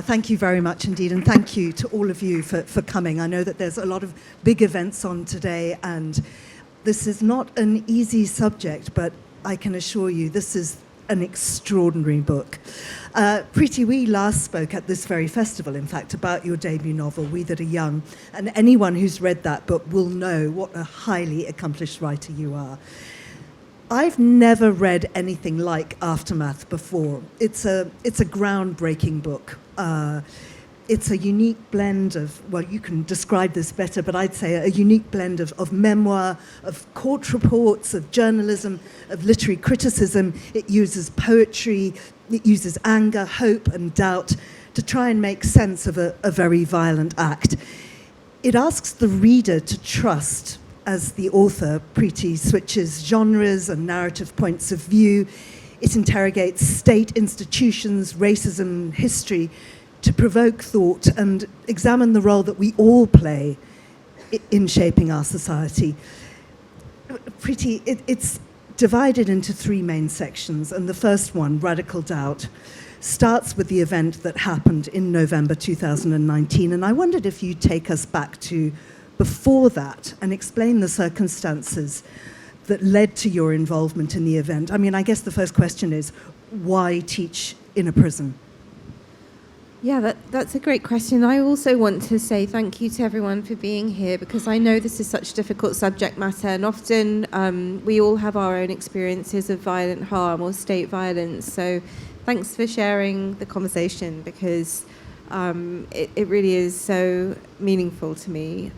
Thank you very much indeed, and thank you to all of you for coming. I know that there's a lot of big events on today, and this is not an easy subject, but I can assure you this is an extraordinary book. Preti, we last spoke at this very festival, in fact, about your debut novel, We That Are Young, and anyone who's read that book will know what a highly accomplished writer you are. I've never read anything like Aftermath before. It's a groundbreaking book. It's a unique blend of, well, you can describe this better, but I'd say a unique blend of memoir, of court reports, of journalism, of literary criticism. It uses poetry, it uses anger, hope, and doubt to try and make sense of a very violent act. It asks the reader to trust, as the author, Preti, switches genres and narrative points of view. It interrogates state institutions, racism, history, to provoke thought and examine the role that we all play in shaping our society. Preti, it's divided into three main sections, and the first one, Radical Doubt, starts with the event that happened in November 2019, and I wondered if you'd take us back to before that and explain the circumstances that led to your involvement in the event. I mean, I guess the first question is, why teach in a prison? Yeah, that's a great question. I also want to say thank you to everyone for being here, because I know this is such difficult subject matter, and often we all have our own experiences of violent harm or state violence. So thanks for sharing the conversation, because it really is so meaningful to me.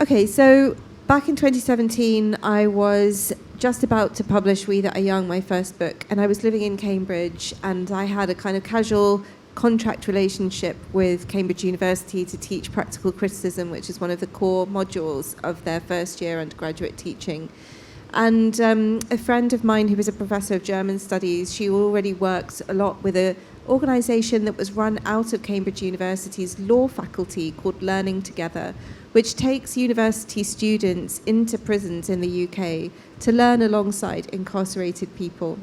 Okay, so back in 2017, I was just about to publish We That Are Young, my first book, and I was living in Cambridge, and I had a kind of casual contract relationship with Cambridge University to teach practical criticism, which is one of the core modules of their first year undergraduate teaching. And a friend of mine who was a professor of German studies, she already worked a lot with an organisation that was run out of Cambridge University's law faculty called Learning Together, which takes university students into prisons in the UK to learn alongside incarcerated people.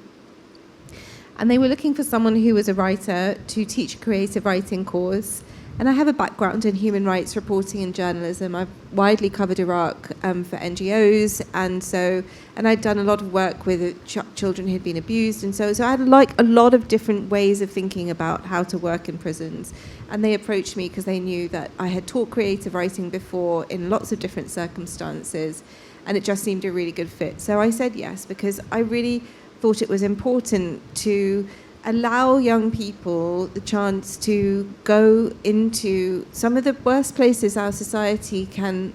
And they were looking for someone who was a writer to teach a creative writing course. And I have a background in human rights reporting and journalism. I've widely covered Iraq for NGOs, and I'd done a lot of work with children who'd been abused, and so I had a lot of different ways of thinking about how to work in prisons. And they approached me because they knew that I had taught creative writing before in lots of different circumstances, and it just seemed a really good fit. So I said yes, because I really thought it was important to allow young people the chance to go into some of the worst places our society can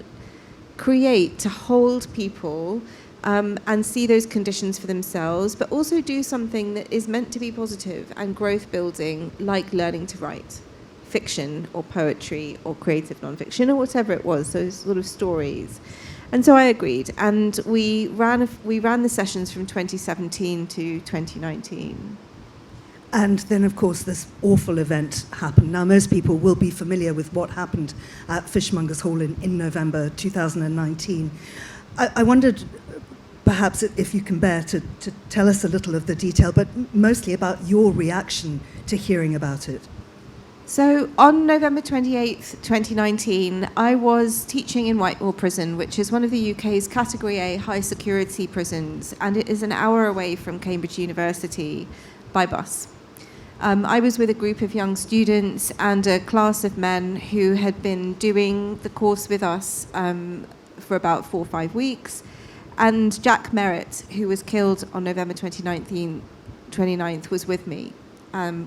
create to hold people and see those conditions for themselves, but also do something that is meant to be positive and growth building, like learning to write fiction or poetry or creative nonfiction or whatever it was, those sort of stories. And so I agreed, and we ran the sessions from 2017 to 2019. And then, of course, this awful event happened. Now, most people will be familiar with what happened at Fishmongers Hall in November 2019. I wondered, perhaps, if you can bear to tell us a little of the detail, but mostly about your reaction to hearing about it. So on November 28th, 2019, I was teaching in Whitehall Prison, which is one of the UK's Category A high security prisons, and it is an hour away from Cambridge University by bus. I was with a group of young students and a class of men who had been doing the course with us for about 4 or 5 weeks, and Jack Merritt, who was killed on November 29th, was with me.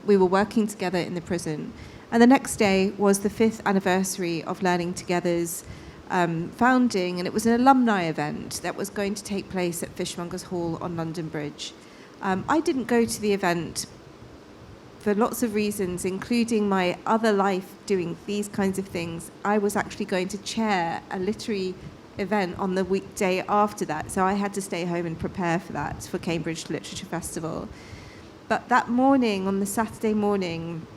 We were working together in the prison. And the next day was the 5th anniversary of Learning Together's founding, and it was an alumni event that was going to take place at Fishmongers Hall on London Bridge. I didn't go to the event for lots of reasons, including my other life doing these kinds of things. I was actually going to chair a literary event on the weekday after that, so I had to stay home and prepare for that, for Cambridge Literature Festival. But that morning, on the Saturday morning,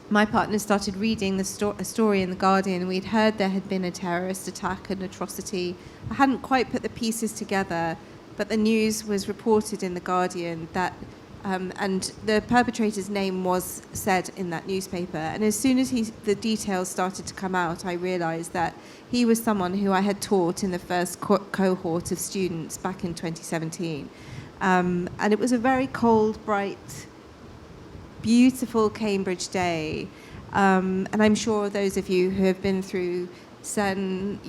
my partner started reading a story in The Guardian. We'd heard there had been a terrorist attack, an atrocity. I hadn't quite put the pieces together, but the news was reported in The Guardian that And the perpetrator's name was said in that newspaper. And as soon as the details started to come out, I realized that he was someone who I had taught in the first cohort of students back in 2017. And it was a very cold, bright, beautiful Cambridge day. And I'm sure those of you who have been through certain,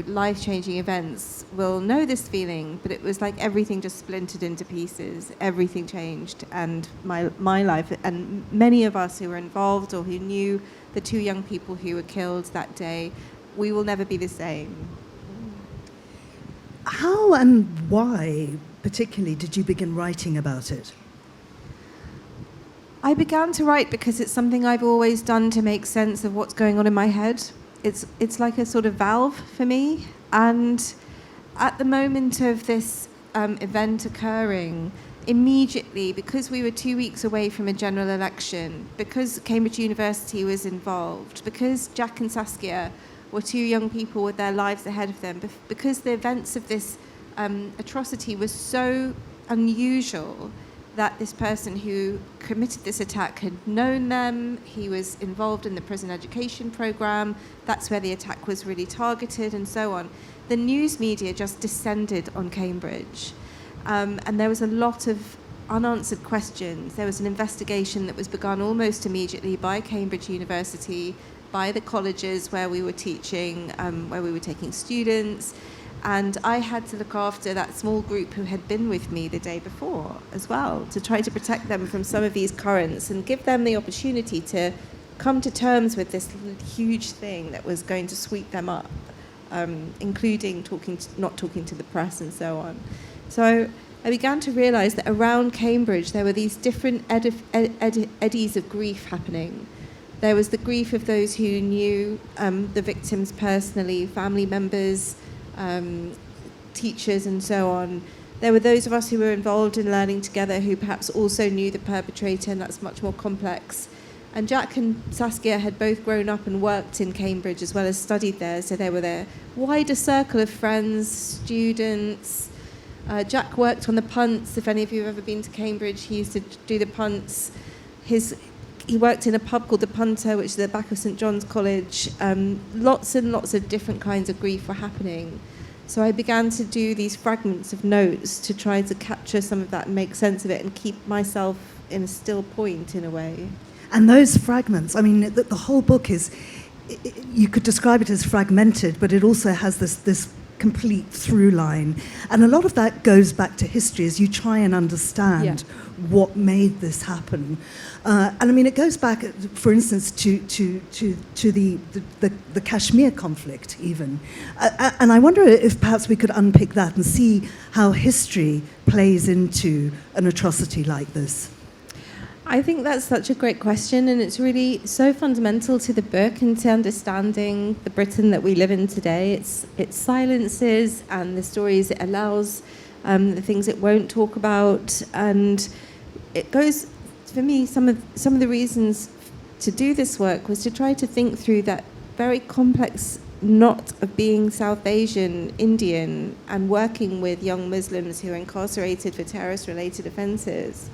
life-changing events will know this feeling, but it was like everything just splintered into pieces. Everything changed, and my life, and many of us who were involved or who knew the two young people who were killed that day, we will never be the same. How and why, particularly, did you begin writing about it? I began to write because it's something I've always done to make sense of what's going on in my head. It's like a sort of valve for me. And at the moment of this event occurring, immediately, because we were 2 weeks away from a general election, because Cambridge University was involved, because Jack and Saskia were two young people with their lives ahead of them, because the events of this atrocity was so unusual, that this person who committed this attack had known them, he was involved in the prison education program, that's where the attack was really targeted, and so on. The news media just descended on Cambridge. And there was a lot of unanswered questions. There was an investigation that was begun almost immediately by Cambridge University, by the colleges where we were teaching, where we were taking students. And I had to look after that small group who had been with me the day before as well, to try to protect them from some of these currents and give them the opportunity to come to terms with this huge thing that was going to sweep them up, including not talking to the press and so on. So I began to realize that around Cambridge there were these different eddies of grief happening. There was the grief of those who knew the victims personally, family members, teachers and so on. There were those of us who were involved in learning together who perhaps also knew the perpetrator, and that's much more complex. And Jack and Saskia had both grown up and worked in Cambridge as well as studied there, so they were their wider circle of friends, students. Jack worked on the punts. If any of you have ever been to Cambridge, he used to do the punts. He worked in a pub called the Punter, which is at the back of St John's College. Lots and lots of different kinds of grief were happening. So I began to do these fragments of notes to try to capture some of that and make sense of it and keep myself in a still point in a way. And those fragments, I mean, the whole book is, you could describe it as fragmented, but it also has this complete through line. And a lot of that goes back to history as you try and understand what made this happen. And I mean, it goes back, for instance, to the Kashmir conflict even. And I wonder if perhaps we could unpick that and see how history plays into an atrocity like this. I think that's such a great question, and it's really so fundamental to the book and to understanding the Britain that we live in today. Its silences and the stories it allows, the things it won't talk about, and it goes, for me, some of the reasons to do this work was to try to think through that very complex knot of being South Asian, Indian, and working with young Muslims who are incarcerated for terrorist-related offences.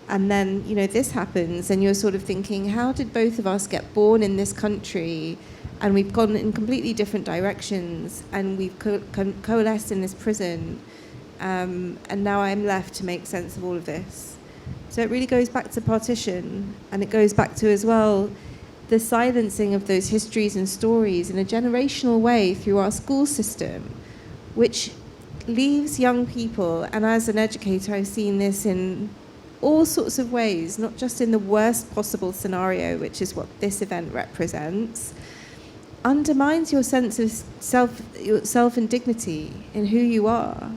And then, this happens, and you're sort of thinking, how did both of us get born in this country, and we've gone in completely different directions, and we've coalesced in this prison, and now I'm left to make sense of all of this. So it really goes back to partition, and it goes back to, as well, the silencing of those histories and stories in a generational way through our school system, which leaves young people, and as an educator, I've seen this in all sorts of ways, not just in the worst possible scenario, which is what this event represents, undermines your sense of self and dignity in who you are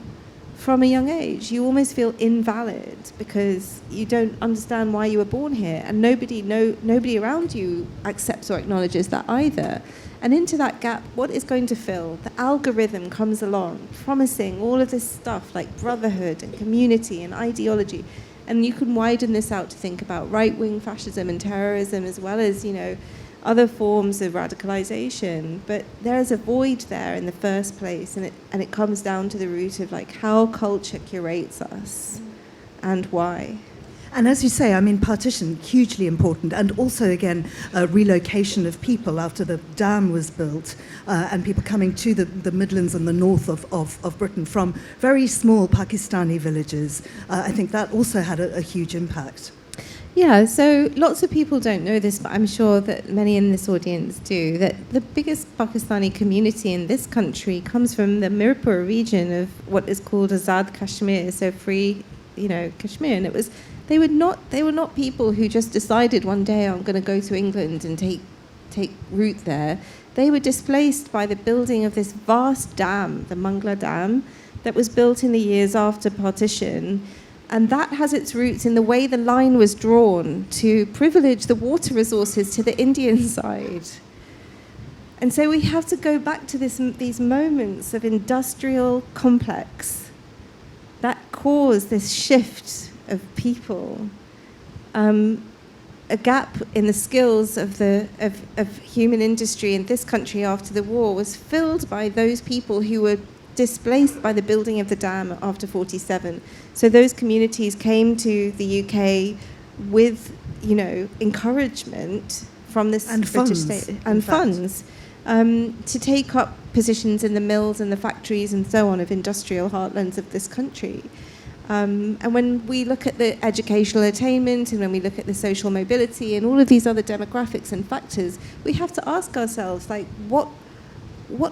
from a young age. You almost feel invalid because you don't understand why you were born here, and nobody around you accepts or acknowledges that either. And into that gap, what is going to fill? The algorithm comes along, promising all of this stuff like brotherhood and community and ideology. And you can widen this out to think about right-wing fascism and terrorism, as well as, other forms of radicalization. But there is a void there in the first place, and it comes down to the root of how culture curates us and why. And as you say, I mean, partition, hugely important, and also, again, relocation of people after the dam was built, and people coming to the Midlands and the north of Britain from very small Pakistani villages. I think that also had a huge impact. Yeah, so lots of people don't know this, but I'm sure that many in this audience do, that the biggest Pakistani community in this country comes from the Mirpur region of what is called Azad Kashmir, so free, Kashmir. And they were not people who just decided one day, I'm going to go to England and take root there. They were displaced by the building of this vast dam, the Mangla Dam, that was built in the years after partition. And that has its roots in the way the line was drawn to privilege the water resources to the Indian side. And so we have to go back to these moments of industrial complex that caused this shift of people. A gap in the skills of human industry in this country after the war was filled by those people who were displaced by the building of the dam after 47. So those communities came to the UK with, encouragement from this and British funds, state and funds to take up positions in the mills and the factories and so on of industrial heartlands of this country. And when we look at the educational attainment and when we look at the social mobility and all of these other demographics and factors, we have to ask ourselves, what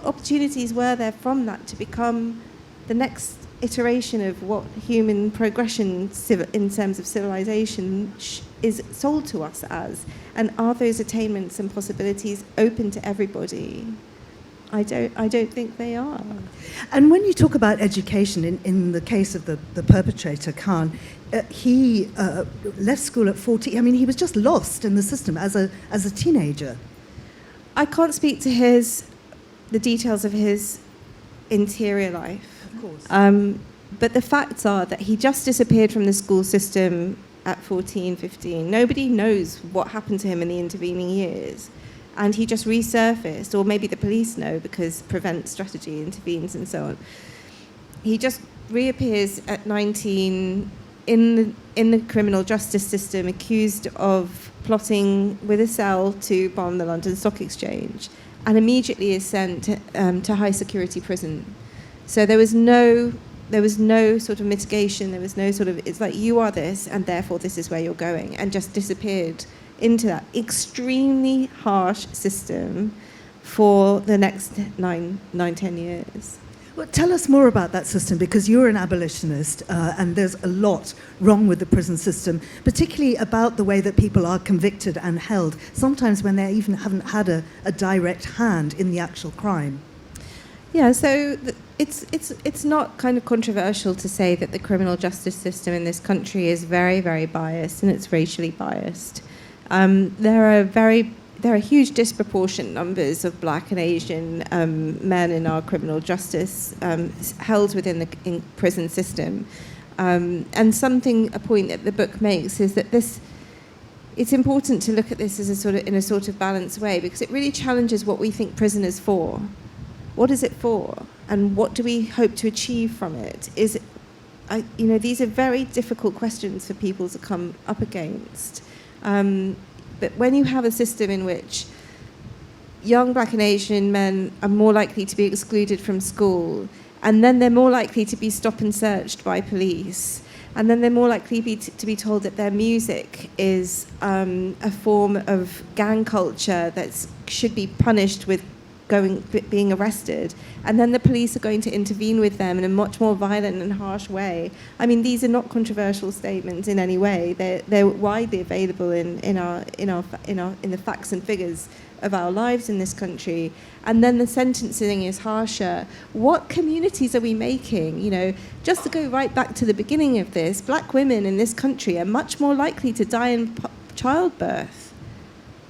opportunities were there from that to become the next iteration of what human progression in terms of civilization is sold to us as? And are those attainments and possibilities open to everybody? I don't think they are. And when you talk about education, in the case of the perpetrator, Khan, he left school at 14. I mean, he was just lost in the system as a teenager. I can't speak to the details of his interior life. Of course. But the facts are that he just disappeared from the school system at 14, 15. Nobody knows what happened to him in the intervening years. And he just resurfaced, or maybe the police know because prevent strategy intervenes and so on. He just reappears at 19 in the criminal justice system, accused of plotting with a cell to bomb the London Stock Exchange, and immediately is sent to high security prison. So there was no sort of mitigation. There was no sort of, it's like, you are this, and therefore this is where you're going, and just disappeared into that extremely harsh system for the next 9-10 years. Well, tell us more about that system, because you're an abolitionist, and there's a lot wrong with the prison system, particularly about the way that people are convicted and held, sometimes when they even haven't had a direct hand in the actual crime. Yeah, so it's not kind of controversial to say that the criminal justice system in this country is very, very biased, and it's racially biased. There are huge disproportionate numbers of Black and Asian men in our criminal justice held within the prison system. And a point that the book makes is that it's important to look at this as in a sort of balanced way, because it really challenges what we think prison is for. What is it for? And what do we hope to achieve from it? These are very difficult questions for people to come up against. But when you have a system in which young Black and Asian men are more likely to be excluded from school, and then they're more likely to be stopped and searched by police, and then they're more likely to be told that their music is a form of gang culture that should be punished with being arrested, and then the police are going to intervene with them in a much more violent and harsh way. I mean, these are not controversial statements in any way. They're widely available in the facts and figures of our lives in this country. And then the sentencing is harsher. What communities are we making? Just to go right back to the beginning of this, Black women in this country are much more likely to die in childbirth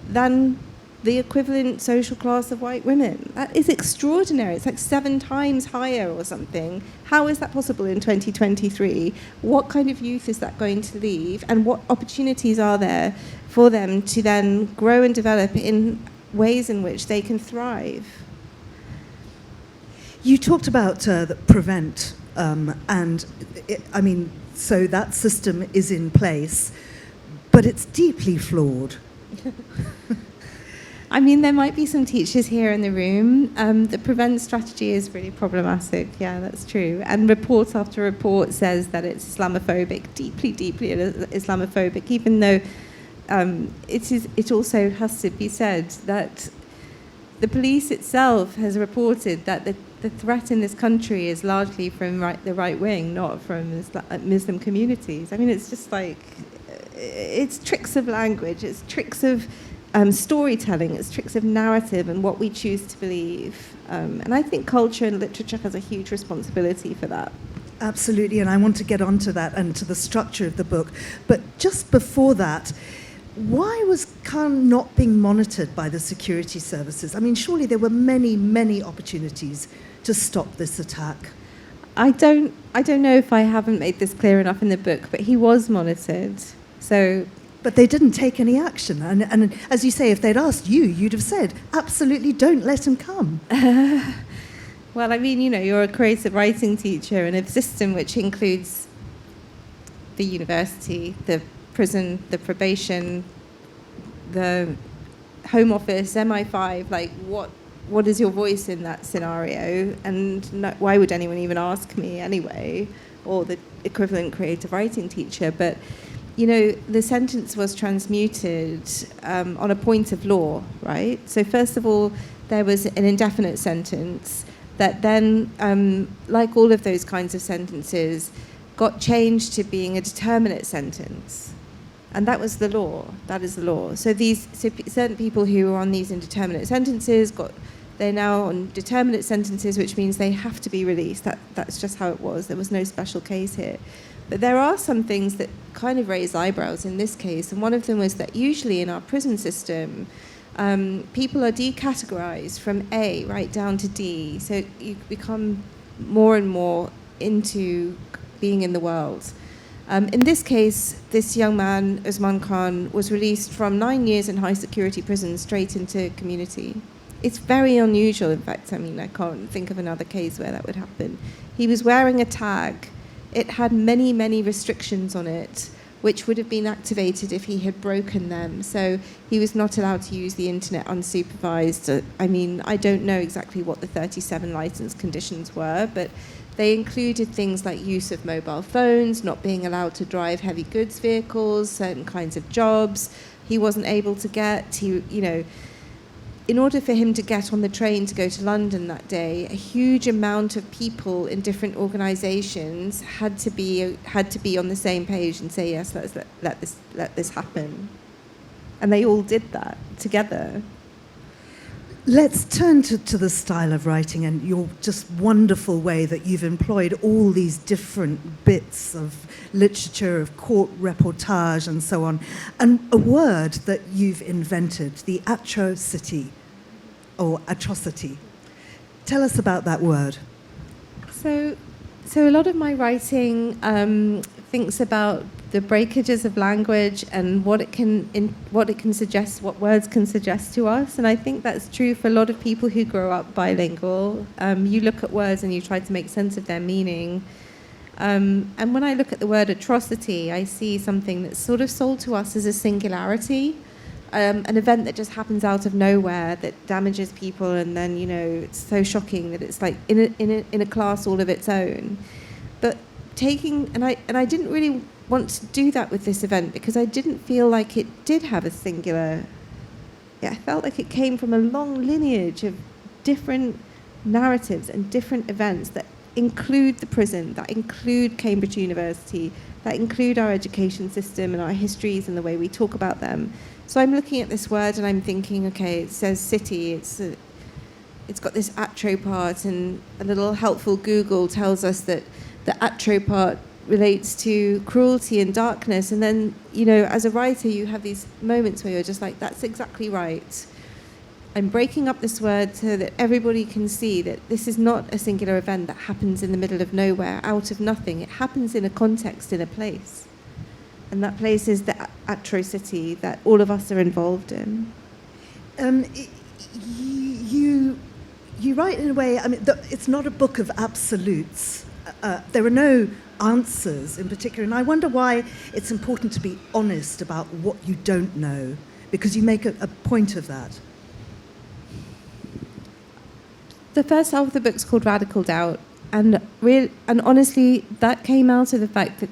than the equivalent social class of white women. That is extraordinary. It's like 7 times higher or something. How is that possible in 2023? What kind of youth is that going to leave? And what opportunities are there for them to then grow and develop in ways in which they can thrive? You talked about the prevent, and so that system is in place, but it's deeply flawed. I mean, there might be some teachers here in the room. The prevent strategy is really problematic. Yeah, that's true. And report after report says that it's Islamophobic, deeply, deeply Islamophobic, even though it also has to be said that the police itself has reported that the threat in this country is largely from the right wing, not from Muslim communities. I mean, it's just like, it's tricks of language, it's tricks of storytelling, it's tricks of narrative and what we choose to believe. And I think culture and literature has a huge responsibility for that. Absolutely, and I want to get onto that and to the structure of the book. But just before that, why was Khan not being monitored by the security services? I mean, surely there were many, many opportunities to stop this attack. I don't know if I haven't made this clear enough in the book, but he was monitored. But they didn't take any action. And as you say, if they'd asked you, you'd have said, absolutely don't let him come. Well, I mean, you're a creative writing teacher in a system which includes the university, the prison, the probation, the Home Office, MI5. Like, what is your voice in that scenario? And why would anyone even ask me anyway, or the equivalent creative writing teacher? But the sentence was transmuted on a point of law, right? So first of all, there was an indefinite sentence that then, like all of those kinds of sentences, got changed to being a determinate sentence. And that was the law. That is the law. So certain people who were on these indeterminate sentences they're now on determinate sentences, which means they have to be released. That's just how it was. There was no special case here. But there are some things that kind of raise eyebrows in this case, and one of them was that usually in our prison system, people are decategorized from A right down to D. So you become more and more into being in the world. In this case, this young man, Usman Khan, was released from 9 years in high security prison straight into community. It's very unusual, in fact. I mean, I can't think of another case where that would happen. He was wearing a tag. It had many, many restrictions on it, which would have been activated if he had broken them. So he was not allowed to use the internet unsupervised. I mean, I don't know exactly what the 37 license conditions were, but they included things like use of mobile phones, not being allowed to drive heavy goods vehicles, certain kinds of jobs he wasn't able to get. In order for him to get on the train to go to London that day, a huge amount of people in different organisations had to be on the same page and say, yes, let this happen. And they all did that together. Let's turn to the style of writing and your just wonderful way that you've employed all these different bits of literature, of court reportage and so on. And a word that you've invented, the atrocity, or atrocity. Tell us about that word. So a lot of my writing thinks about the breakages of language and what it can suggest, what words can suggest to us. And I think that's true for a lot of people who grow up bilingual. You look at words and you try to make sense of their meaning. And when I look at the word atrocity, I see something that's sort of sold to us as a singularity, an event that just happens out of nowhere that damages people, and then it's so shocking that it's like in a class all of its own. But I didn't really want to do that with this event because I didn't feel like it did have a singular. Yeah, I felt like it came from a long lineage of different narratives and different events that include the prison, that include Cambridge University, that include our education system and our histories and the way we talk about them. So I'm looking at this word and I'm thinking, okay, it says city, it's got this atro part, and a little helpful Google tells us that the atro part relates to cruelty and darkness. And then, as a writer, you have these moments where you're just like, that's exactly right. I'm breaking up this word so that everybody can see that this is not a singular event that happens in the middle of nowhere, out of nothing. It happens in a context, in a place. And that place is the atrocity that all of us are involved in. You write in a way, I mean, it's not a book of absolutes. there are no answers in particular, and I wonder why it's important to be honest about what you don't know, because you make a point of that. The first half of the book's called Radical Doubt, and honestly, that came out of the fact that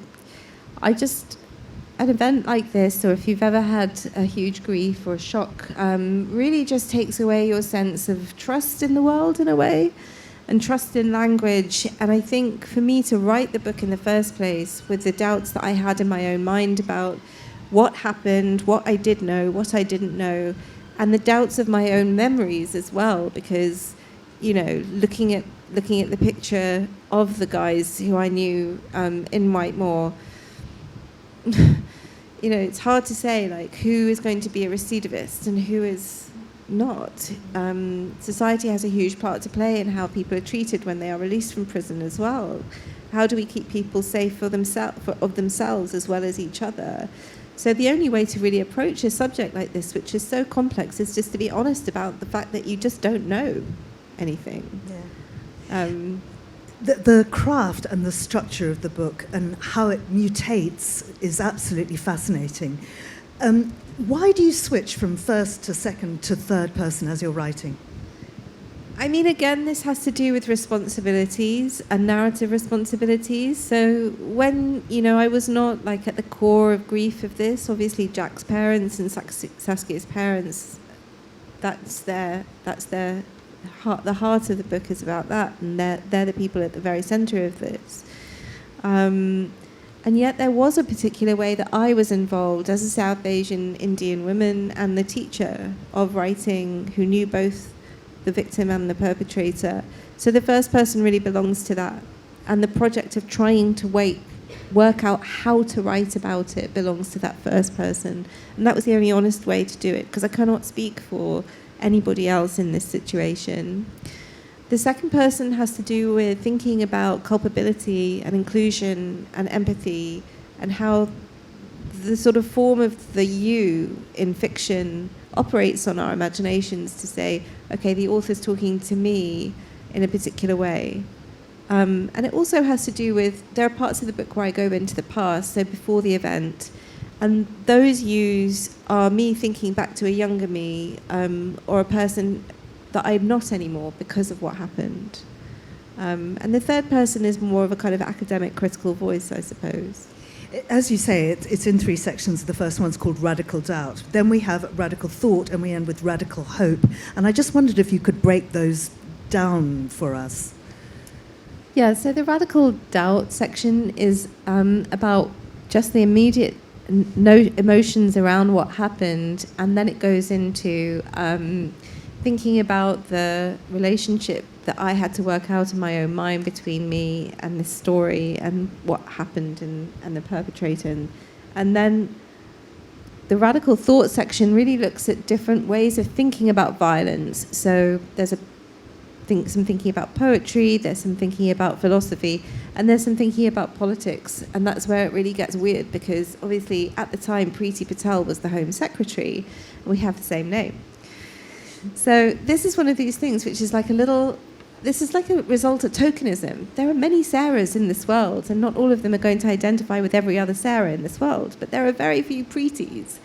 an event like this, or if you've ever had a huge grief or a shock, really just takes away your sense of trust in the world in a way, and trust in language. And I think for me to write the book in the first place with the doubts that I had in my own mind about what happened, what I did know, what I didn't know, and the doubts of my own memories as well, because, you know, looking at the picture of the guys who I knew in Whitemoor, you know, it's hard to say, like, who is going to be a recidivist and who is not. Society has a huge part to play in how people are treated when they are released from prison as well. How do we keep people safe of themselves as well as each other? So the only way to really approach a subject like this, which is so complex, is just to be honest about the fact that you just don't know anything. Yeah. The craft and the structure of the book and how it mutates is absolutely fascinating. Why do you switch from first to second to third person as you're writing? I mean, again, this has to do with responsibilities and narrative responsibilities. So when, you know, I was not like at the core of grief of this, obviously Jack's parents and Saskia's parents, that's their heart. The heart of the book is about that, and they're the people at the very center of this. And yet there was a particular way that I was involved as a South Asian Indian woman and the teacher of writing who knew both the victim and the perpetrator. So the first person really belongs to that. And the project of trying to work out how to write about it belongs to that first person. And that was the only honest way to do it, because I cannot speak for anybody else in this situation. The second person has to do with thinking about culpability and inclusion and empathy, and how the sort of form of the you in fiction operates on our imaginations to say, okay, the author's talking to me in a particular way. And it also has to do with, there are parts of the book where I go into the past, so before the event, and those yous are me thinking back to a younger me, or a person that I'm not anymore because of what happened. And the third person is more of a kind of academic critical voice, I suppose. As you say, it's in three sections. The first one's called Radical Doubt. Then we have Radical Thought, and we end with Radical Hope. And I just wondered if you could break those down for us. Yeah, so the Radical Doubt section is about just the immediate emotions around what happened, and then it goes into thinking about the relationship that I had to work out in my own mind between me and this story and what happened and the perpetrator. And then the Radical Thought section really looks at different ways of thinking about violence. So there's some thinking about poetry, there's some thinking about philosophy, and there's some thinking about politics. And that's where it really gets weird, because obviously at the time Preti Patel was the Home Secretary, and we have the same name. So this is one of these things which is like this is like a result of tokenism. There are many Sarahs in this world, and not all of them are going to identify with every other Sarah in this world, but there are very few Pretis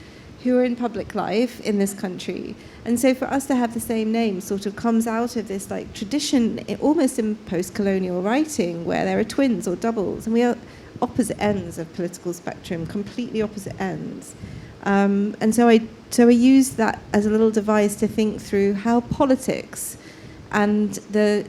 who are in public life in this country. And so for us to have the same name sort of comes out of this like tradition, almost in post-colonial writing, where there are twins or doubles, and we are opposite ends of political spectrum, completely opposite ends. And so I use that as a little device to think through how politics and the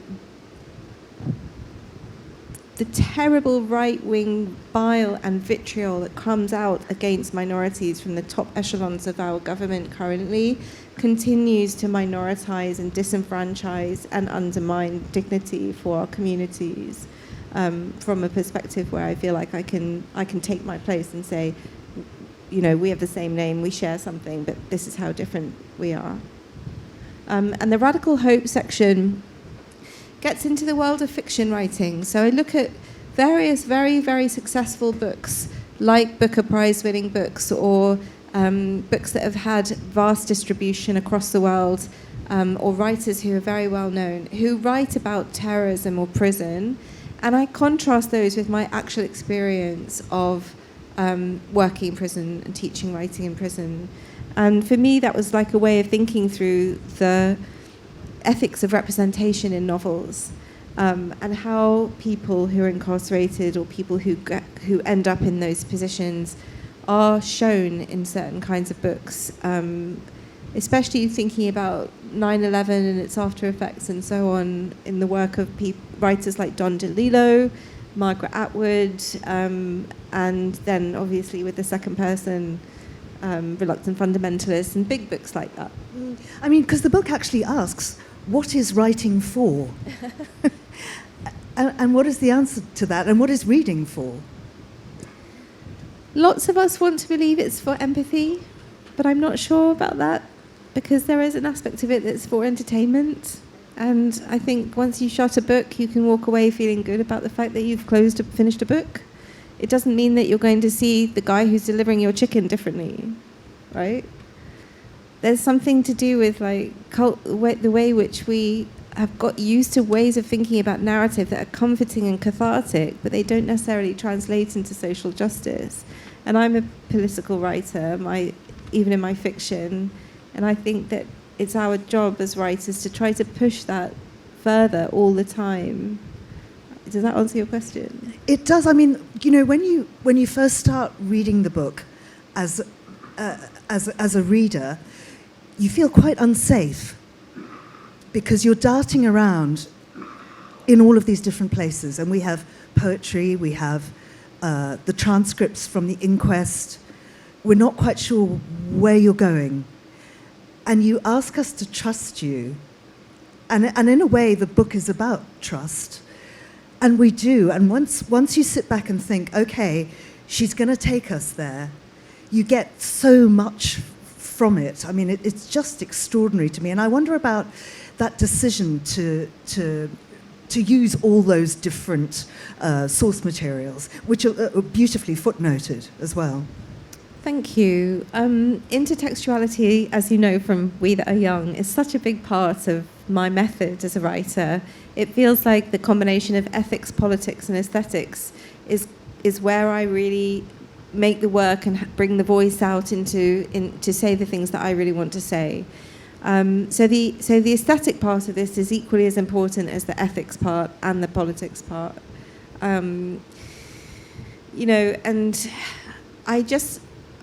terrible right-wing bile and vitriol that comes out against minorities from the top echelons of our government currently continues to minoritize and disenfranchise and undermine dignity for our communities, from a perspective where I feel like I can take my place and say, you know, we have the same name, we share something, but this is how different we are. And the Radical Hope section gets into the world of fiction writing. So I look at various very, very successful books, like Booker Prize-winning books, or books that have had vast distribution across the world, or writers who are very well known, who write about terrorism or prison, And I contrast those with my actual experience of working in prison and teaching writing in prison. And for me, that was like a way of thinking through the ethics of representation in novels, and how people who are incarcerated or people who end up in those positions are shown in certain kinds of books, especially thinking about 9/11 and its after effects and so on in the work of writers like Don DeLillo, Margaret Atwood, and then obviously with the second person, Reluctant Fundamentalists, and big books like that. I mean, because the book actually asks, what is writing for? And what is the answer to that? And what is reading for? Lots of us want to believe it's for empathy, but I'm not sure about that, because there is an aspect of it that's for entertainment. And I think once you shut a book, you can walk away feeling good about the fact that you've finished a book. It doesn't mean that you're going to see the guy who's delivering your chicken differently, right? There's something to do with like the way which we have got used to ways of thinking about narrative that are comforting and cathartic, but they don't necessarily translate into social justice. And I'm a political writer, even in my fiction, and I think that it's our job as writers to try to push that further all the time. Does that answer your question? It does. I mean, you know, when you first start reading the book as a reader, you feel quite unsafe because you're darting around in all of these different places. And we have poetry, we have the transcripts from the inquest. We're not quite sure where you're going. And you ask us to trust you. And in a way, the book is about trust. And we do. And once you sit back and think, okay, she's going to take us there, you get so much from it. I mean, it's just extraordinary to me. And I wonder about that decision to use all those different source materials, which are beautifully footnoted as well. Thank you. Intertextuality, as you know from We That Are Young, is such a big part of my method as a writer. It feels like the combination of ethics, politics, and aesthetics is where I really make the work and bring the voice out to say the things that I really want to say. So the aesthetic part of this is equally as important as the ethics part and the politics part. And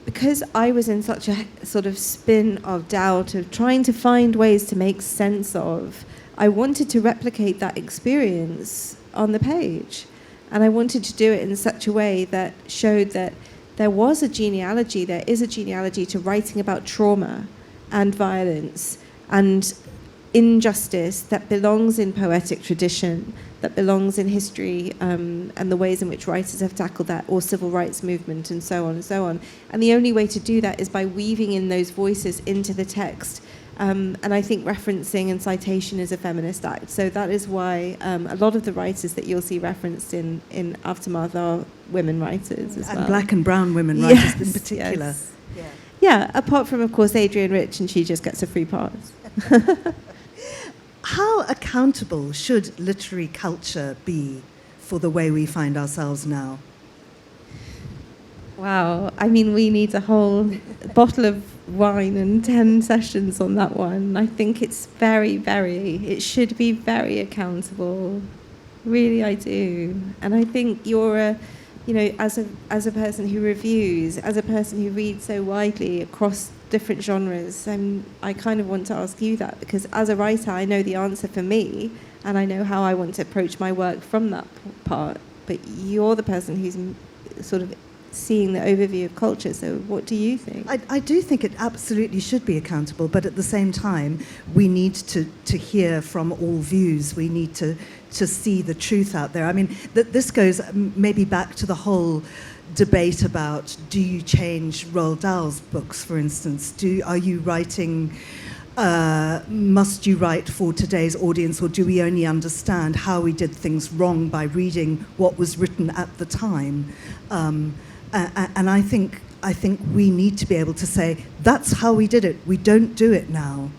because I was in such a sort of spin of doubt of trying to find ways to make sense of, I wanted to replicate that experience on the page. And I wanted to do it in such a way that showed that there is a genealogy to writing about trauma and violence and injustice that belongs in poetic tradition, that belongs in history, and the ways in which writers have tackled that, or civil rights movement, and so on and so on. And the only way to do that is by weaving in those voices into the text. And I think referencing and citation is a feminist act. So that is why a lot of the writers that you'll see referenced in Aftermath are women writers as well. And black and brown women writers in particular. Yes. Yeah, apart from, of course, Adrienne Rich, and she just gets a free pass. How accountable should literary culture be for the way we find ourselves now? Wow. I mean, we need a whole bottle of wine and 10 sessions on that one. I think it's it should be very accountable. Really, I do. And I think you're as a person who reviews, as a person who reads so widely across different genres, I kind of want to ask you that, because as a writer, I know the answer for me, and I know how I want to approach my work from that part. But you're the person who's sort of seeing the overview of culture. So what do you think? I do think it absolutely should be accountable, but at the same time, we need to hear from all views. We need to see the truth out there. I mean, this goes maybe back to the whole debate about, do you change Roald Dahl's books, for instance? Are you writing, must you write for today's audience, or do we only understand how we did things wrong by reading what was written at the time? And I think we need to be able to say, that's how we did it. We don't do it now.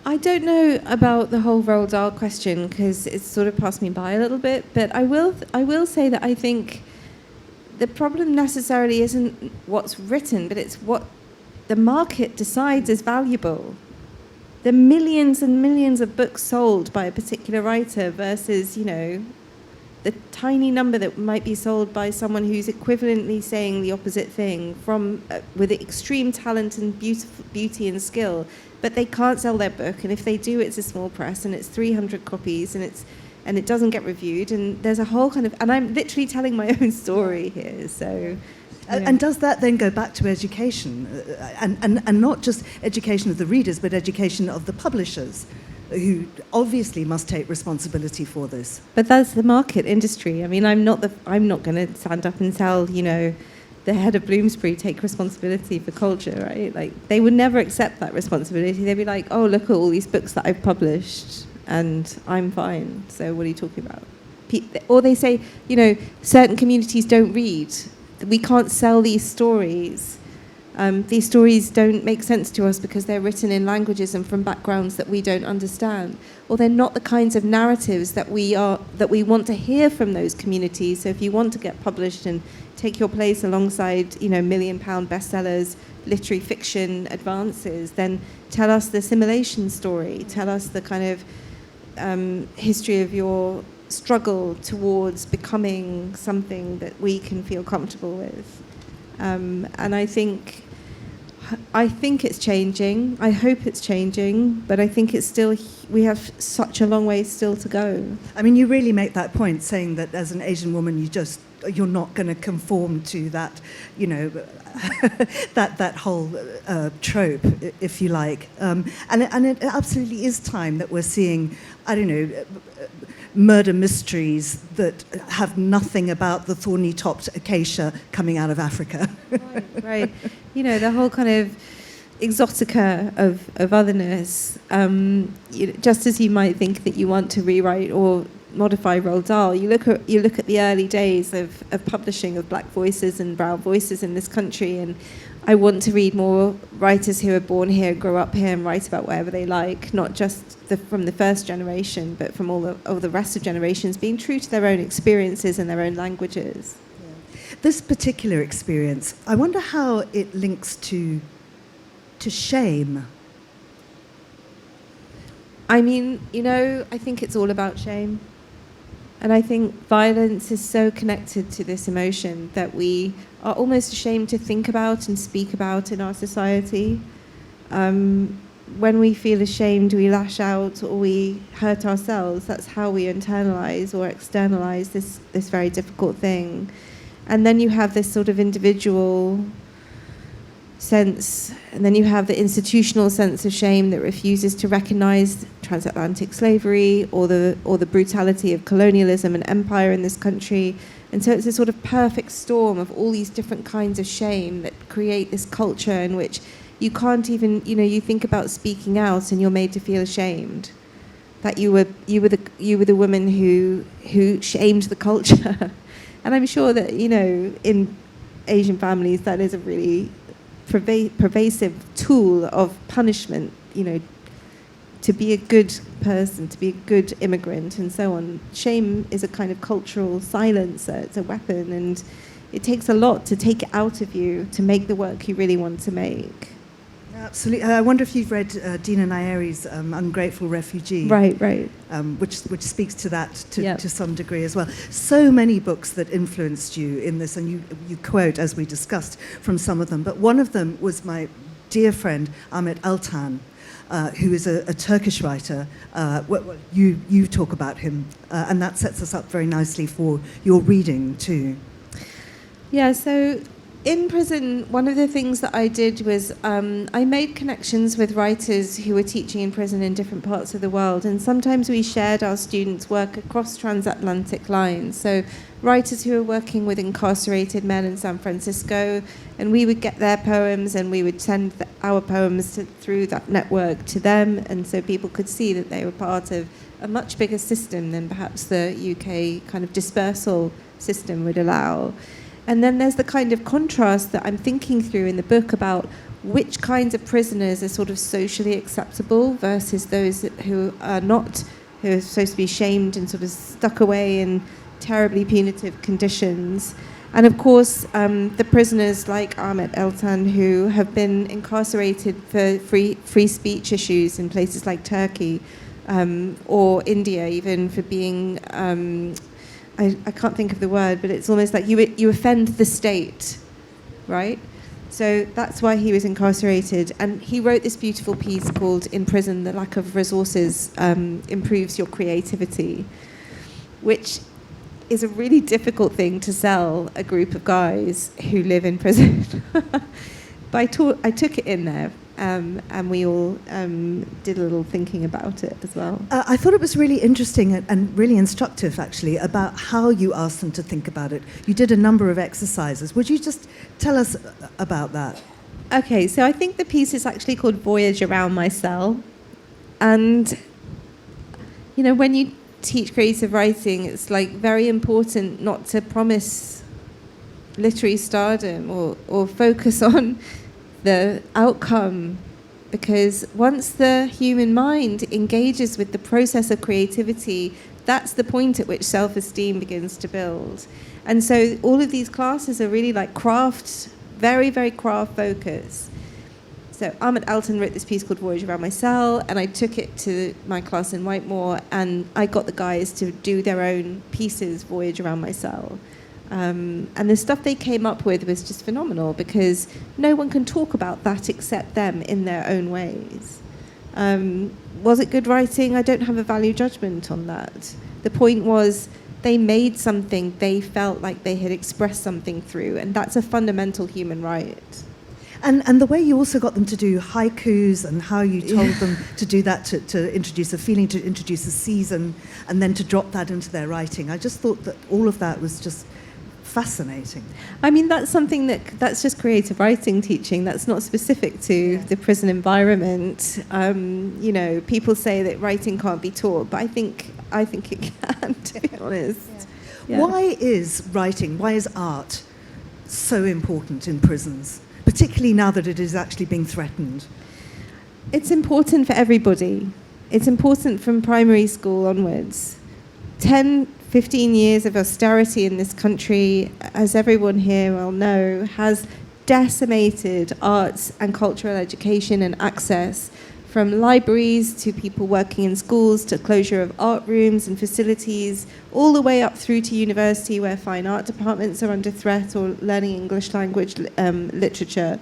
I don't know about the whole Roald Dahl question because it's sort of passed me by a little bit, but I will say that I think the problem necessarily isn't what's written, but it's what the market decides is valuable. The millions and millions of books sold by a particular writer versus, the tiny number that might be sold by someone who's equivalently saying the opposite thing with extreme talent and beauty and skill, but they can't sell their book, and if they do, it's a small press, and it's 300 copies, and it doesn't get reviewed, and there's a whole kind of, and I'm literally telling my own story here, so. And does that then go back to education, and not just education of the readers, but education of the publishers, who obviously must take responsibility for this? But that's the market industry. I mean, I'm not going to stand up and tell, the head of Bloomsbury take responsibility for culture, right? Like, they would never accept that responsibility. They'd be like, oh, look at all these books that I've published, and I'm fine. So what are you talking about? Or they say, certain communities don't read. We can't sell these stories. These stories don't make sense to us because they're written in languages and from backgrounds that we don't understand, or they're not the kinds of narratives that we want to hear from those communities. So if you want to get published and take your place alongside, £1 million bestsellers, literary fiction advances, then tell us the assimilation story. Tell us the kind of history of your struggle towards becoming something that we can feel comfortable with. And I think it's changing. I hope it's changing, but I think it's still, we have such a long way still to go. I mean, you really make that point, saying that as an Asian woman, you're not going to conform to that, that whole trope, if you like. And it absolutely is time that we're seeing, murder mysteries that have nothing about the thorny-topped acacia coming out of Africa. Right. The whole kind of exotica of otherness. Just as you might think that you want to rewrite or modify Roald Dahl, you look at the early days of publishing of black voices and brown voices in this country, and I want to read more writers who are born here, grow up here, and write about whatever they like, not just from the first generation, but from all the rest of generations, being true to their own experiences and their own languages. Yeah. This particular experience, I wonder how it links to shame. I mean, I think it's all about shame. And I think violence is so connected to this emotion that we are almost ashamed to think about and speak about in our society. When we feel ashamed, we lash out or we hurt ourselves. That's how we internalize or externalize this very difficult thing. And then you have this sort of individual sense, and then you have the institutional sense of shame that refuses to recognize transatlantic slavery or the brutality of colonialism and empire in this country. And so it's a sort of perfect storm of all these different kinds of shame that create this culture in which you can't even, you think about speaking out and you're made to feel ashamed that you were the woman who shamed the culture. And I'm sure that, in Asian families that is a really pervasive tool of punishment, to be a good person, to be a good immigrant, and so on. Shame is a kind of cultural silencer. It's a weapon, and it takes a lot to take it out of you to make the work you really want to make. Absolutely. I wonder if you've read Dina Nayeri's Ungrateful Refugee. Right. Which speaks to that to some degree as well. So many books that influenced you in this, and you quote, as we discussed, from some of them. But one of them was my dear friend Ahmet Altan, who is a Turkish writer. You talk about him, and that sets us up very nicely for your reading too. Yeah, so in prison, one of the things that I did was I made connections with writers who were teaching in prison in different parts of the world, and sometimes we shared our students' work across transatlantic lines. So writers who were working with incarcerated men in San Francisco, and we would get their poems and we would send our poems through that network to them, and so people could see that they were part of a much bigger system than perhaps the UK kind of dispersal system would allow. And then there's the kind of contrast that I'm thinking through in the book about which kinds of prisoners are sort of socially acceptable versus those who are not, who are supposed to be shamed and sort of stuck away in terribly punitive conditions. And of course, the prisoners like Ahmet Altan, who have been incarcerated for free speech issues in places like Turkey or India, even for being, I can't think of the word, but it's almost like you offend the state, right? So that's why he was incarcerated. And he wrote this beautiful piece called "In Prison, the Lack of Resources Improves Your Creativity," which is a really difficult thing to sell a group of guys who live in prison. But I took it in there, and we all did a little thinking about it as well. I thought it was really interesting and really instructive, actually, about how you asked them to think about it. You did a number of exercises. Would you just tell us about that? Okay, so I think the piece is actually called "Voyage Around My Cell." And, you know, when you teach creative writing, it's like very important not to promise literary stardom or focus on the outcome, because once the human mind engages with the process of creativity, that's the point at which self-esteem begins to build. And so all of these classes are really like craft, very, very craft focused. So Ahmet Altan wrote this piece called "Voyage Around My Cell," and I took it to my class in Whitemore, and I got the guys to do their own pieces, "Voyage Around My Cell." And the stuff they came up with was just phenomenal, because no one can talk about that except them in their own ways. Was it good writing? I don't have a value judgment on that. The point was they made something they felt like they had expressed something through, and that's a fundamental human right. And the way you also got them to do haikus, and how you told them to do that, to introduce a feeling, to introduce a season, and then to drop that into their writing. I just thought that all of that was just fascinating. I mean, that's something that's just creative writing teaching. That's not specific to the prison environment. You know, people say that writing can't be taught, but I think it can, to be honest. Yeah. Why is writing, why is art so important in prisons, particularly now that it is actually being threatened? It's important for everybody. It's important from primary school onwards. 10, 15 years of austerity in this country, as everyone here will know, has decimated arts and cultural education and access, from libraries to people working in schools to closure of art rooms and facilities, all the way up through to university, where fine art departments are under threat, or learning English language literature.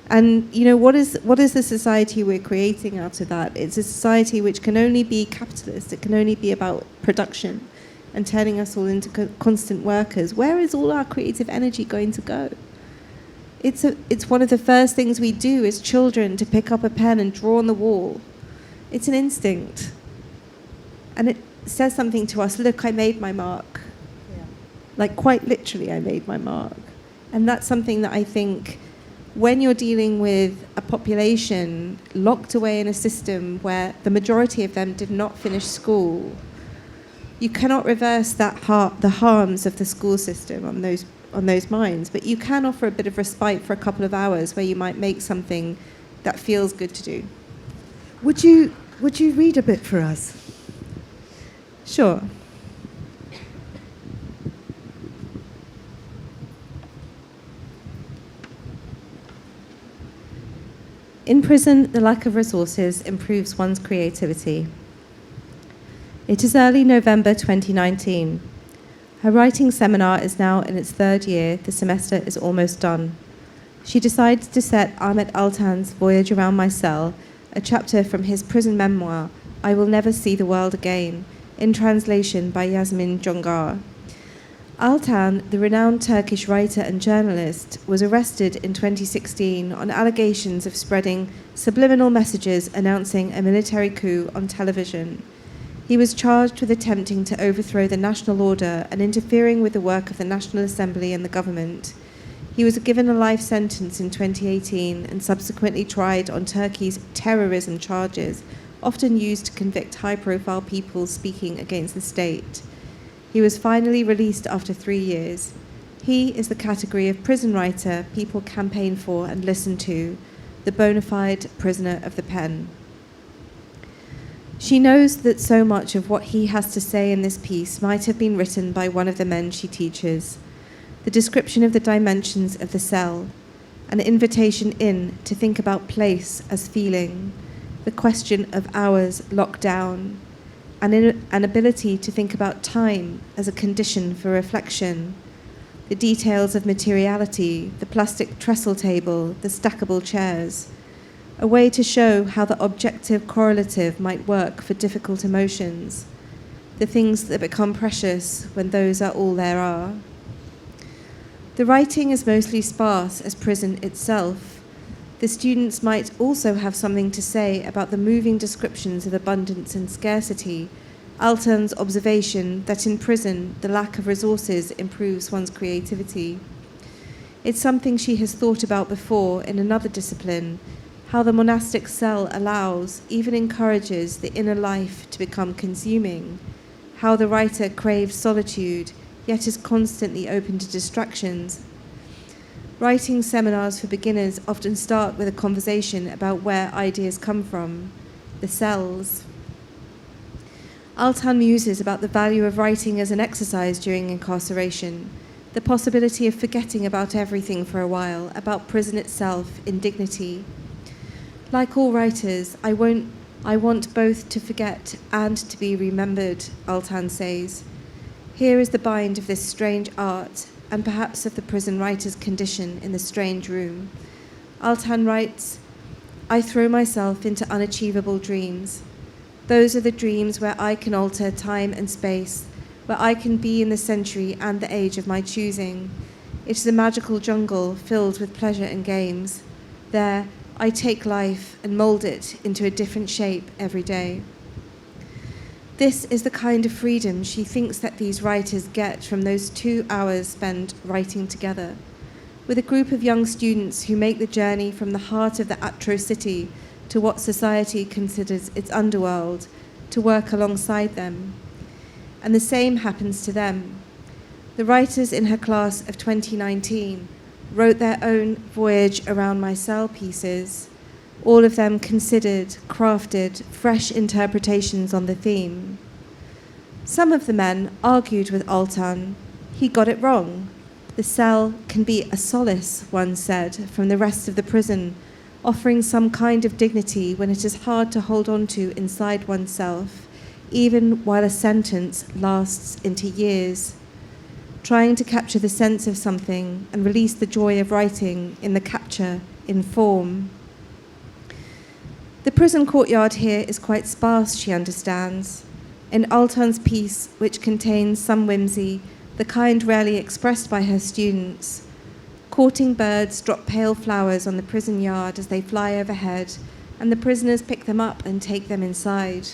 And you know, what is the society we're creating out of that? It's a society which can only be capitalist. It can only be about production and turning us all into constant workers. Where is all our creative energy going to go? It's one of the first things we do as children, to pick up a pen and draw on the wall. It's an instinct. And it says something to us. Look, I made my mark. Yeah. Like, quite literally, I made my mark. And that's something that I think, when you're dealing with a population locked away in a system where the majority of them did not finish school, you cannot reverse the harms of the school system on those minds, but you can offer a bit of respite for a couple of hours, where you might make something that feels good to do. Would you read a bit for us? Sure. In prison, the lack of resources improves one's creativity. It is early November 2019. Her writing seminar is now in its third year. The semester is almost done. She decides to set Ahmet Altan's Voyage Around My Cell, a chapter from his prison memoir, I Will Never See the World Again, in translation by Yasmin Jongar. Altan, the renowned Turkish writer and journalist, was arrested in 2016 on allegations of spreading subliminal messages announcing a military coup on television. He was charged with attempting to overthrow the national order and interfering with the work of the National Assembly and the government. He was given a life sentence in 2018 and subsequently tried on Turkey's terrorism charges, often used to convict high-profile people speaking against the state. He was finally released after 3 years. He is the category of prison writer people campaign for and listen to, the bona fide prisoner of the pen. She knows that so much of what he has to say in this piece might have been written by one of the men she teaches. The description of the dimensions of the cell, an invitation in to think about place as feeling, the question of hours locked down, and an ability to think about time as a condition for reflection, the details of materiality, the plastic trestle table, the stackable chairs, a way to show how the objective correlative might work for difficult emotions, the things that become precious when those are all there are. The writing is mostly sparse as prison itself. The students might also have something to say about the moving descriptions of abundance and scarcity, Altan's observation that in prison the lack of resources improves one's creativity. It's something she has thought about before in another discipline, how the monastic cell allows, even encourages, the inner life to become consuming, how the writer craves solitude, yet is constantly open to distractions. Writing seminars for beginners often start with a conversation about where ideas come from, the cells. Altan muses about the value of writing as an exercise during incarceration, the possibility of forgetting about everything for a while, about prison itself, indignity. Like all writers, I want both to forget and to be remembered, Altan says. Here is the bind of this strange art, and perhaps of the prison writer's condition in the strange room. Altan writes, I throw myself into unachievable dreams. Those are the dreams where I can alter time and space, where I can be in the century and the age of my choosing. It is a magical jungle filled with pleasure and games. There, I take life and mold it into a different shape every day. This is the kind of freedom she thinks that these writers get from those 2 hours spent writing together, with a group of young students who make the journey from the heart of the Atro city to what society considers its underworld, to work alongside them. And the same happens to them. The writers in her class of 2019 wrote their own Voyage Around My Cell pieces, all of them considered, crafted, fresh interpretations on the theme. Some of the men argued with Altan. He got it wrong. The cell can be a solace, one said, from the rest of the prison, offering some kind of dignity when it is hard to hold on to inside oneself, even while a sentence lasts into years. Trying to capture the sense of something and release the joy of writing in the capture, in form. The prison courtyard here is quite sparse, she understands. In Altan's piece, which contains some whimsy, the kind rarely expressed by her students, courting birds drop pale flowers on the prison yard as they fly overhead, and the prisoners pick them up and take them inside.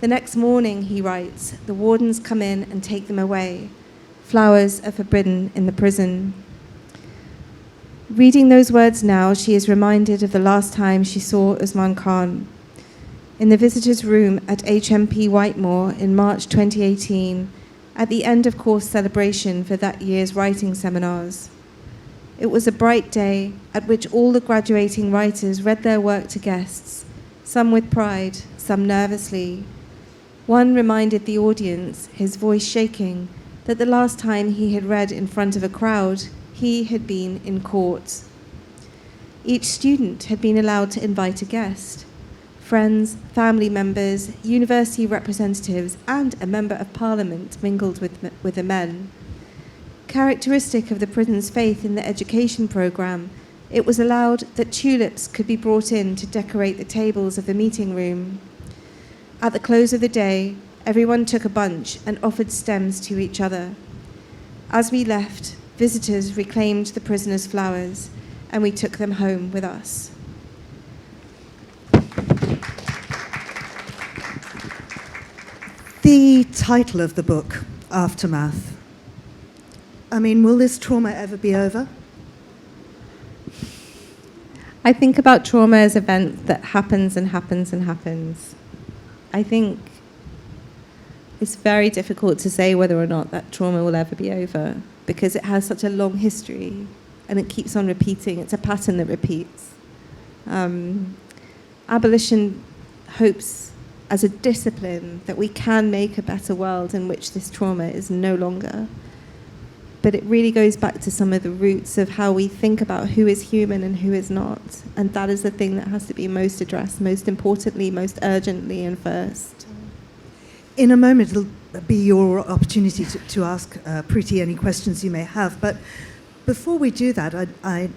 The next morning, he writes, the wardens come in and take them away. Flowers are forbidden in the prison. Reading those words now, she is reminded of the last time she saw Usman Khan. In the visitors' room at HMP Whitemoor in March 2018, at the end of course celebration for that year's writing seminars. It was a bright day at which all the graduating writers read their work to guests, some with pride, some nervously. One reminded the audience, his voice shaking, that the last time he had read in front of a crowd, he had been in court. Each student had been allowed to invite a guest. Friends, family members, university representatives, and a member of parliament mingled with the men. Characteristic of the prison's faith in the education programme, it was allowed that tulips could be brought in to decorate the tables of the meeting room. At the close of the day, everyone took a bunch and offered stems to each other. As we left, visitors reclaimed the prisoners' flowers, and we took them home with us. The title of the book, Aftermath. I mean, will this trauma ever be over? I think about trauma as an event that happens and happens and happens. I think it's very difficult to say whether or not that trauma will ever be over because it has such a long history and it keeps on repeating. It's a pattern that repeats. Abolition hopes as a discipline that we can make a better world in which this trauma is no longer. But it really goes back to some of the roots of how we think about who is human and who is not. And that is the thing that has to be most addressed, most importantly, most urgently, and first. In a moment, it'll be your opportunity to ask Preti any questions you may have. But before we do that, I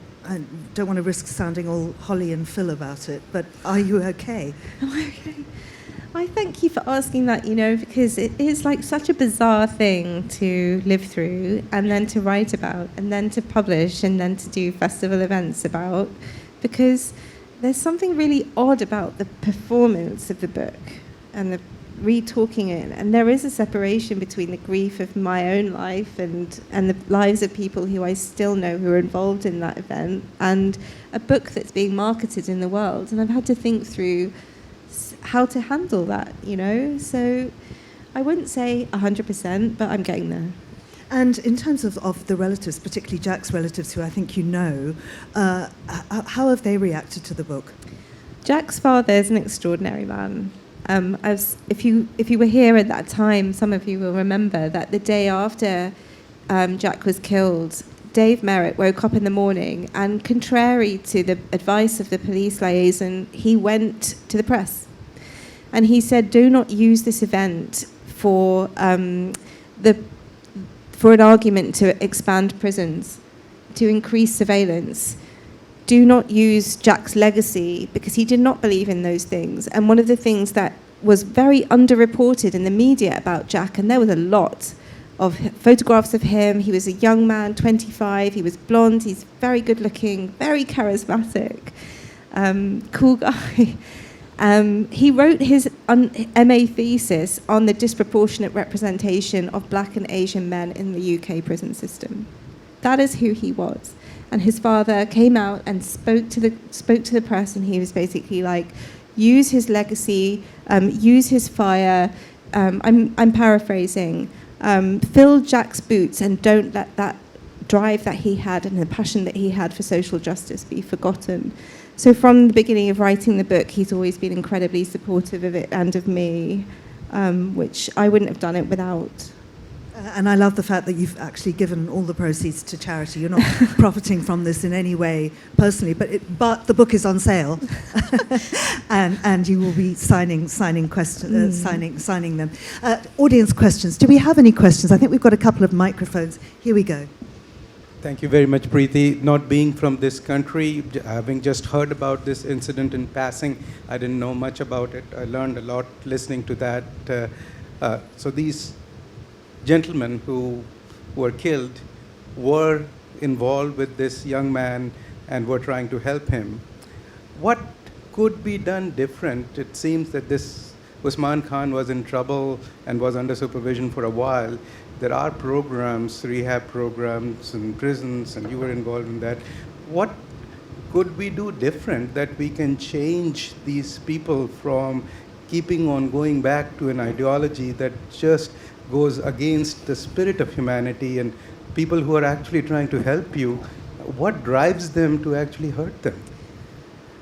don't want to risk sounding all Holly and Phil about it, but are you okay? Am I okay? I thank you for asking that, because it is like such a bizarre thing to live through and then to write about and then to publish and then to do festival events about, because there's something really odd about the performance of the book and the re-talking it, and there is a separation between the grief of my own life and the lives of people who I still know who are involved in that event, and a book that's being marketed in the world, and I've had to think through how to handle that, so I wouldn't say 100%, but I'm getting there. And in terms of the relatives, particularly Jack's relatives, who I think you know, how have they reacted to the book? Jack's father is an extraordinary man. If you were here at that time, some of you will remember that the day after Jack was killed, Dave Merritt woke up in the morning and, contrary to the advice of the police liaison, he went to the press. And he said, do not use this event for an argument to expand prisons, to increase surveillance. Do not use Jack's legacy, because he did not believe in those things. And one of the things that was very underreported in the media about Jack, and there was a lot of photographs of him. He was a young man, 25. He was blonde. He's very good looking, very charismatic, cool guy. He wrote his MA thesis on the disproportionate representation of black and Asian men in the UK prison system. That is who he was. And his father came out and spoke to the press, and he was basically like, use his legacy, use his fire. I'm paraphrasing. Fill Jack's boots, and don't let that drive that he had and the passion that he had for social justice be forgotten. So from the beginning of writing the book, he's always been incredibly supportive of it and of me, which I wouldn't have done it without. And I love the fact that you've actually given all the proceeds to charity. You're not profiting from this in any way personally, but the book is on sale, and you will be signing them. Audience questions. Do we have any questions? I think we've got a couple of microphones. Here we go. Thank you very much, Preti. Not being from this country, having just heard about this incident in passing, I didn't know much about it. I learned a lot listening to that. So these gentlemen who were killed were involved with this young man and were trying to help him. What could be done different? It seems that this Usman Khan was in trouble and was under supervision for a while. There are programs, rehab programs in prisons, and you were involved in that. What could we do different that we can change these people from keeping on going back to an ideology that just goes against the spirit of humanity, and people who are actually trying to help you, what drives them to actually hurt them?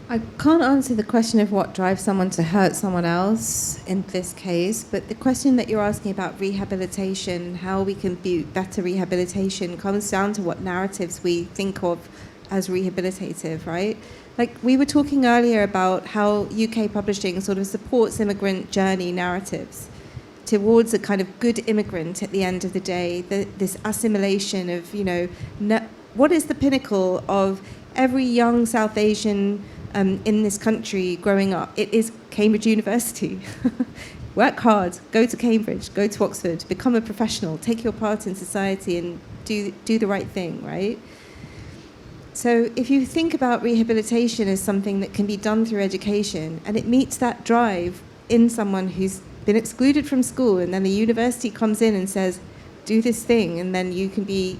I can't answer the question of what drives someone to hurt someone else in this case, but the question that you're asking about rehabilitation, how we can be better rehabilitation, comes down to what narratives we think of as rehabilitative, right? Like we were talking earlier about how UK publishing sort of supports immigrant journey narratives towards a kind of good immigrant at the end of the day, this assimilation of, what is the pinnacle of every young South Asian in this country growing up? It is Cambridge University. Work hard, go to Cambridge, go to Oxford, become a professional, take your part in society and do the right thing, right? So if you think about rehabilitation as something that can be done through education, and it meets that drive in someone who's been excluded from school, and then the university comes in and says, do this thing, and then you can be,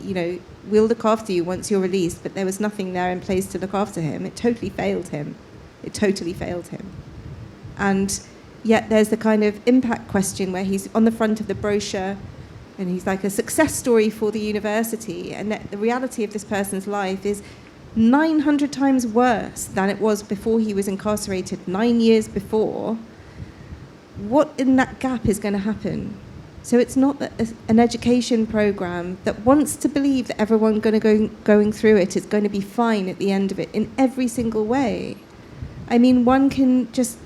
we'll look after you once you're released, but there was nothing there in place to look after him. It totally failed him. And yet there's the kind of impact question where he's on the front of the brochure and he's like a success story for the university, and that the reality of this person's life is 900 times worse than it was before he was incarcerated 9 years before, what in that gap is going to happen? So it's not that an education program that wants to believe that everyone going through it is going to be fine at the end of it in every single way. I mean, one can just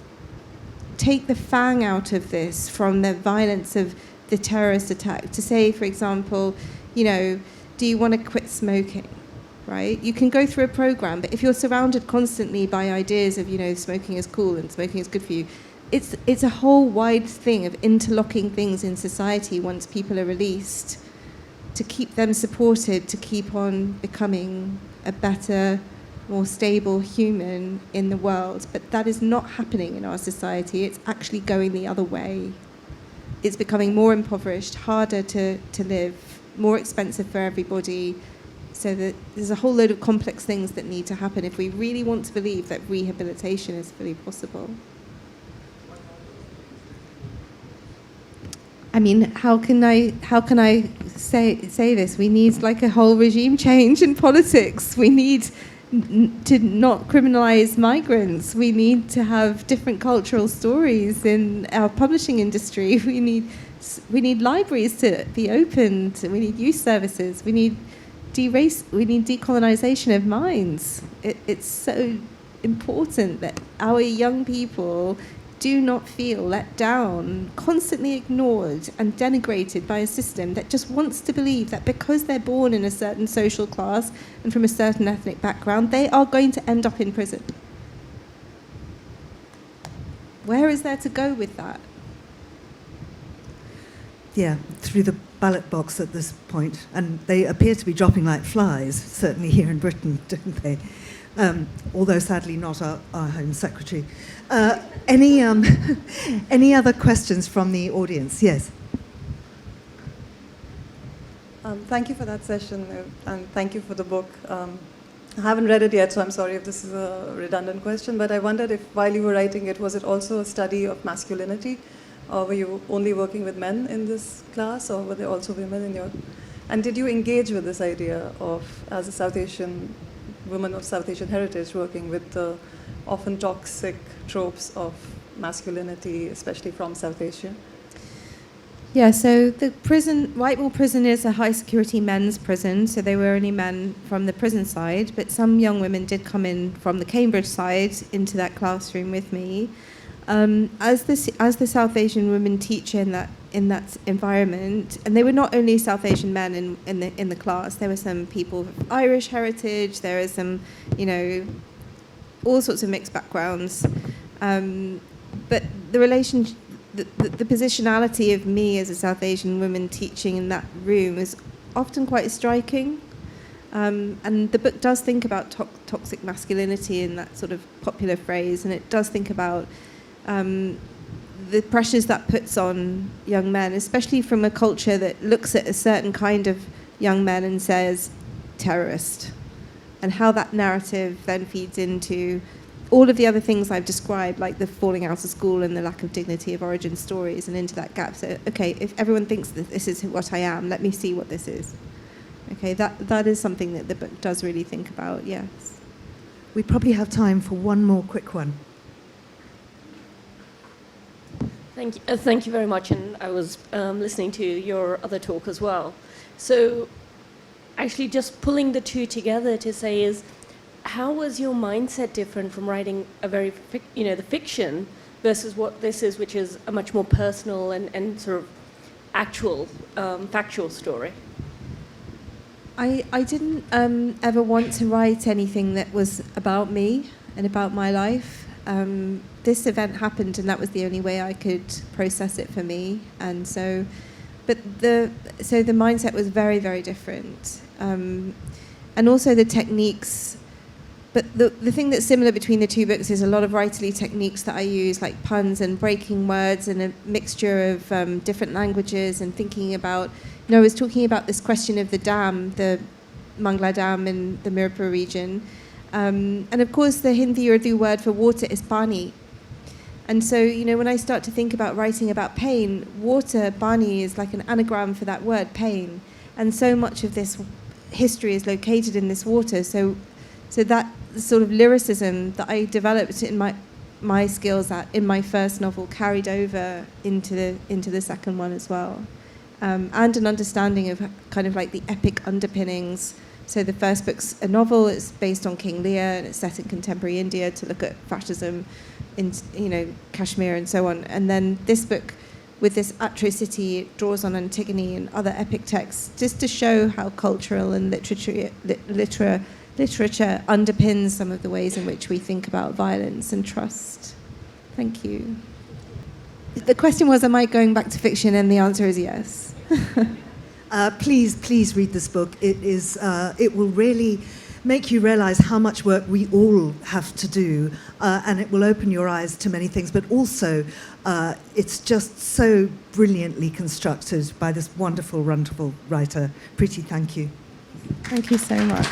take the fang out of this from the violence of the terrorist attack to say, for example, you know, do you want to quit smoking, right? You can go through a program, but if you're surrounded constantly by ideas of, you know, smoking is cool and smoking is good for you, it's a whole wide thing of interlocking things in society once people are released to keep them supported, to keep on becoming a better, more stable human in the world. But that is not happening in our society. It's actually going the other way. It's becoming more impoverished, harder to live, more expensive for everybody. So that there's a whole load of complex things that need to happen if we really want to believe that rehabilitation is fully possible. I mean, how can I say this? We need like a whole regime change in politics. We need to not criminalize migrants. We need to have different cultural stories in our publishing industry. We need libraries to be opened. We need youth services. We need decolonization of minds. It's so important that our young people do not feel let down, constantly ignored and denigrated by a system that just wants to believe that because they're born in a certain social class and from a certain ethnic background, they are going to end up in prison. Where is there to go with that? Yeah, through the ballot box at this point. And they appear to be dropping like flies, certainly here in Britain, don't they? Although sadly not our Home Secretary. Any other questions from the audience? Yes. Thank you for that session, and thank you for the book. I haven't read it yet, so I'm sorry if this is a redundant question, but I wondered if while you were writing it, was it also a study of masculinity? Or were you only working with men in this class, or were there also women in your... And did you engage with this idea of, as a South Asian woman of South Asian heritage, working with the often toxic tropes of masculinity, especially from South Asia? Yeah, so the Whitehall prison is a high security men's prison, so they were only men from the prison side, but some young women did come in from the Cambridge side into that classroom with me. As the South Asian women teacher in that environment, and they were not only South Asian men in the class. There were some people of Irish heritage. There were some, you know, all sorts of mixed backgrounds. But the positionality of me as a South Asian woman teaching in that room is often quite striking. And the book does think about toxic masculinity in that sort of popular phrase, and it does think about the pressures that puts on young men, especially from a culture that looks at a certain kind of young men and says, terrorist, and how that narrative then feeds into all of the other things I've described, like the falling out of school and the lack of dignity of origin stories, and into that gap. So, okay, if everyone thinks that this is what I am, let me see what this is. Okay, that is something that the book does really think about, yes. We probably have time for one more quick one. Thank you very much, and I was listening to your other talk as well. So actually just pulling the two together to say is, how was your mindset different from writing a very, the fiction versus what this is, which is a much more personal and sort of actual, factual story? I didn't ever want to write anything that was about me and about my life. This event happened, and that was the only way I could process it for me. And so, the mindset was very, very different, and also the techniques. But the thing that's similar between the two books is a lot of writerly techniques that I use, like puns and breaking words and a mixture of different languages, and thinking about. I was talking about this question of the dam, the Mangla Dam in the Mirpur region. And of course, the Hindi Urdu word for water is pani. And so, when I start to think about writing about pain, water, pani, is like an anagram for that word, pain. And so much of this history is located in this water. So So that sort of lyricism that I developed in my skills in my first novel carried over into the second one as well. And an understanding of kind of like the epic underpinnings. So the first book's a novel, it's based on King Lear, and it's set in contemporary India to look at fascism in, Kashmir and so on. And then this book, with this atrocity, it draws on Antigone and other epic texts, just to show how cultural and literature underpins some of the ways in which we think about violence and trust. Thank you. The question was, am I going back to fiction? And the answer is yes. Please read this book. It will really make you realize how much work we all have to do, and it will open your eyes to many things, but also it's just so brilliantly constructed by this wonderful, wonderful writer. Preti, thank you. Thank you so much.